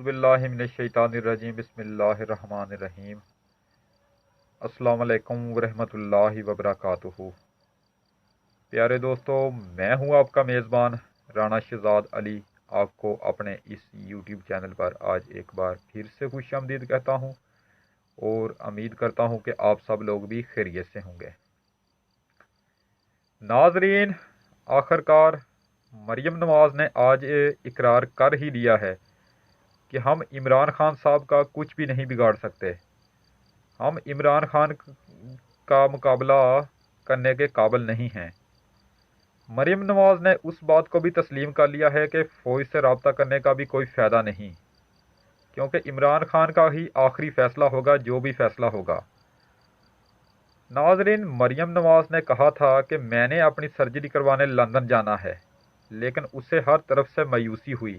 बिल्लाहि मिनश्शैतानिर्रजीम बिस्मिल्लाहिर्रहमानिर्रहीम। अस्सलाम वालेकुम वरहमतुल्लाहि वबरकातुहू। प्यारे दोस्तों, मैं हूं आपका मेज़बान राना शहजाद अली। आपको अपने इस यूट्यूब चैनल पर आज एक बार फिर से खुशामदीद कहता हूं और उम्मीद करता हूं कि आप सब लोग भी खैरियत से होंगे। नाजरीन, आखिरकार मरियम नवाज़ ने आज इकरार कर ही लिया है कि हम इमरान खान साहब का कुछ भी नहीं बिगाड़ सकते। हम इमरान खान का मुकाबला करने के काबिल नहीं हैं। मरियम नवाज़ ने उस बात को भी तस्लीम कर लिया है कि फ़ौज से रब्ता करने का भी कोई फ़ायदा नहीं, क्योंकि इमरान खान का ही आखिरी फ़ैसला होगा जो भी फ़ैसला होगा। नाज़रीन, मरियम नवाज़ ने कहा था कि मैंने अपनी सर्जरी करवाने लंदन जाना है, लेकिन उससे हर तरफ से मायूसी हुई।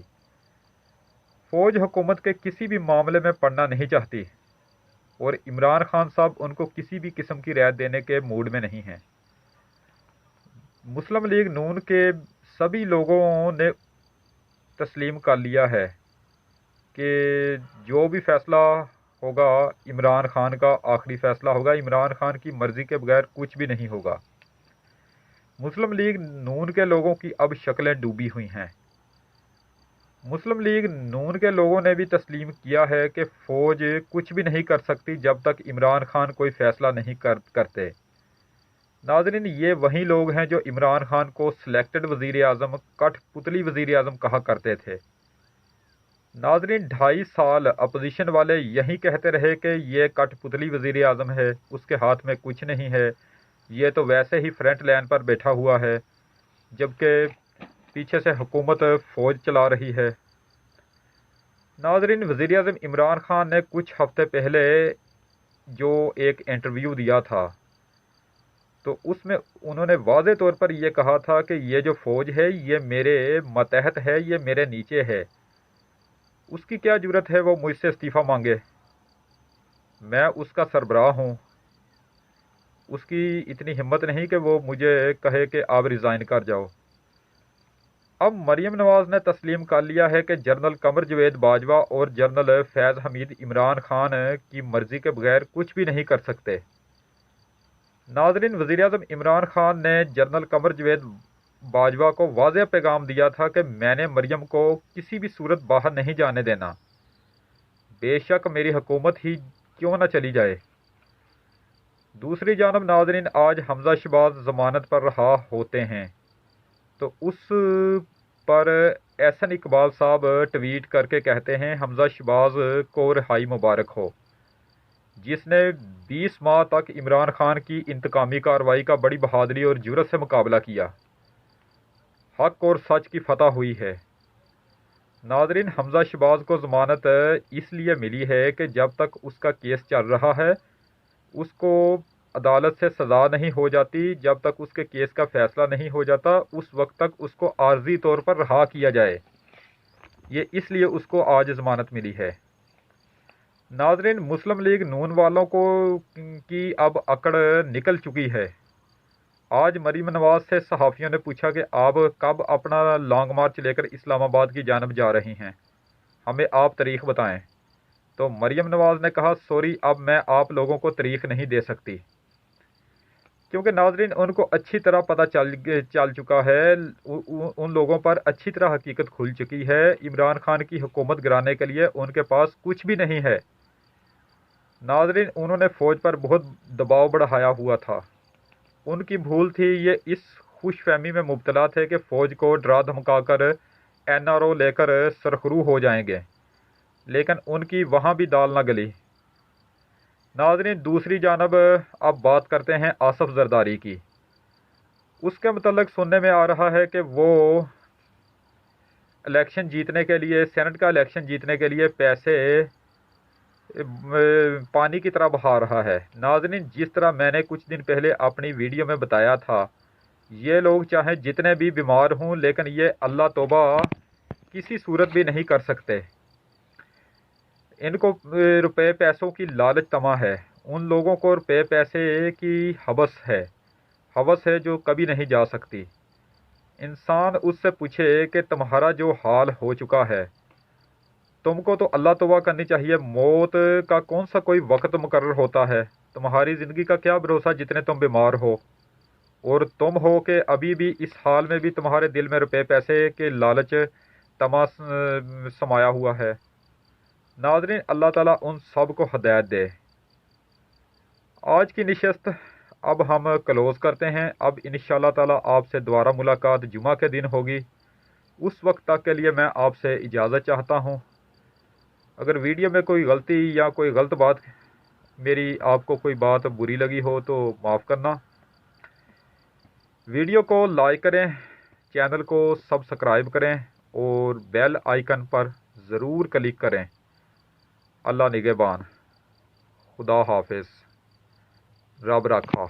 फ़ौज हुकूमत के किसी भी मामले में पड़ना नहीं चाहती और इमरान खान साहब उनको किसी भी किस्म की रियायत देने के मूड में नहीं हैं। मुस्लिम लीग नून के सभी लोगों ने तस्लीम कर लिया है कि जो भी फ़ैसला होगा इमरान खान का आखिरी फ़ैसला होगा। इमरान खान की मर्ज़ी के बगैर कुछ भी नहीं होगा। मुस्लिम लीग नून के लोगों की अब शक्लें डूबी हुई हैं। मुस्लिम लीग नून के लोगों ने भी तस्लीम किया है कि फ़ौज कुछ भी नहीं कर सकती जब तक इमरान खान कोई फ़ैसला नहीं करते। नाज़रीन, ये वही लोग हैं जो इमरान खान को सिलेक्टेड वज़ीर आज़म, कठपुतली वज़ीर आज़म कहा करते थे। नाज़रीन, 2.5 साल अपोजिशन वाले यही कहते रहे कि ये कठपुतली वज़ीर आज़म है, उसके हाथ में कुछ नहीं है, ये तो वैसे ही फ्रंट लाइन पर बैठा हुआ है, जबकि पीछे से हुकूमत फ़ौज चला रही है। नाज़रीन, वज़ीर आज़म इमरान खान ने कुछ हफ़्ते पहले जो एक इंटरव्यू दिया था, तो उसमें उन्होंने वाज़े तौर पर यह कहा था कि ये जो फ़ौज है ये मेरे मतहत है, ये मेरे नीचे है। उसकी क्या ज़रूरत है वो मुझसे इस्तीफ़ा मांगे, मैं उसका सरबराह हूँ। उसकी इतनी हिम्मत नहीं कि वो मुझे कहे कि आप रिज़ाइन कर जाओ। अब मरियम नवाज़ ने तस्लीम कर लिया है कि जनरल कमर जवेद बाजवा और जनरल फैज़ हमीद इमरान खान की मर्ज़ी के बगैर कुछ भी नहीं कर सकते। नाज़रीन, वज़ीर आज़म इमरान खान ने जनरल कमर जवेद बाजवा को वाज़ेह पैगाम दिया था कि मैंने मरियम को किसी भी सूरत बाहर नहीं जाने देना, बेशक मेरी हुकूमत ही क्यों न चली जाए। दूसरी जानब नाज़रीन, आज हमज़ा शहबाज ज़मानत पर रहा होते हैं, तो उस पर एहसन इकबाल साहब ट्वीट करके कहते हैं हमज़ा शहबाज को रिहाई मुबारक हो, जिसने 20 माह तक इमरान खान की इंतकामी कार्रवाई का बड़ी बहादुरी और जुर्रत से मुकाबला किया। हक और सच की फतह हुई है। नाज़रीन, हमज़ा शहबाज को ज़मानत इसलिए मिली है कि जब तक उसका केस चल रहा है उसको अदालत से सज़ा नहीं हो जाती, जब तक उसके केस का फ़ैसला नहीं हो जाता उस वक्त तक उसको आर्जी तौर पर रहा किया जाए। ये इसलिए उसको आज ज़मानत मिली है। नाज़रीन, मुस्लिम लीग नून वालों को की अब अकड़ निकल चुकी है। आज मरीम नवाज़ से सहाफ़ियों ने पूछा कि आप कब अपना लॉन्ग मार्च लेकर इस्लामाबाद की जानब जा रही हैं, हमें आप तारीख़ बताएं। तो मरियम नवाज़ ने कहा, सॉरी, अब मैं आप लोगों को तारीख़ नहीं दे सकती, क्योंकि नाज़रीन उनको अच्छी तरह पता चल चुका है, उन लोगों पर अच्छी तरह हकीकत खुल चुकी है। इमरान खान की हुकूमत गिराने के लिए उनके पास कुछ भी नहीं है। नाज़रीन, उन्होंने फ़ौज पर बहुत दबाव बढ़ाया हुआ था, उनकी भूल थी। ये इस खुश फहमी में मुब्तला थे कि फ़ौज को डरा धमका कर NRO लेकर सरखरू हो जाएंगे, लेकिन उनकी वहाँ भी दाल न गली। नाज़रीन, दूसरी जानब अब बात करते हैं आसफ़ ज़रदारी की। उसके मतलब सुनने में आ रहा है कि वो इलेक्शन जीतने के लिए, सेनेट का इलेक्शन जीतने के लिए पैसे पानी की तरह बहा रहा है। नाज़रीन, जिस तरह मैंने कुछ दिन पहले अपनी वीडियो में बताया था, ये लोग चाहे जितने भी बीमार हों, लेकिन ये अल्लाह तौबा किसी सूरत भी नहीं कर सकते। इनको रुपए पैसों की लालच तमा है। उन लोगों को रुपए पैसे की हवस है जो कभी नहीं जा सकती। इंसान उससे पूछे कि तुम्हारा जो हाल हो चुका है تم کو تو اللہ توبہ کرنی چاہیے. موت کا کون سا کوئی وقت مقرر ہوتا ہے؟ تمہاری زندگی کا کیا بھروسہ جتنے تم بیمار ہو، اور تم ہو کہ ابھی بھی اس حال میں بھی تمہارے دل میں روپے پیسے کے لالچ تما سمایا ہوا ہے. ناظرین، اللہ تعالیٰ ان سب کو ہدایت دے. آج کی نشست اب ہم کلوز کرتے ہیں. اب انشاءاللہ تعالیٰ آپ سے دوبارہ ملاقات جمعہ کے دن ہوگی. اس وقت تک کے لیے میں آپ سے اجازت چاہتا ہوں. اگر ویڈیو میں کوئی غلطی یا کوئی غلط بات میری آپ کو کوئی بات بری لگی ہو تو معاف کرنا. ویڈیو کو لائک کریں، چینل کو سبسکرائب کریں اور بیل آئیکن پر ضرور کلک کریں. اللہ نگہبان. خدا حافظ. رب رکھا.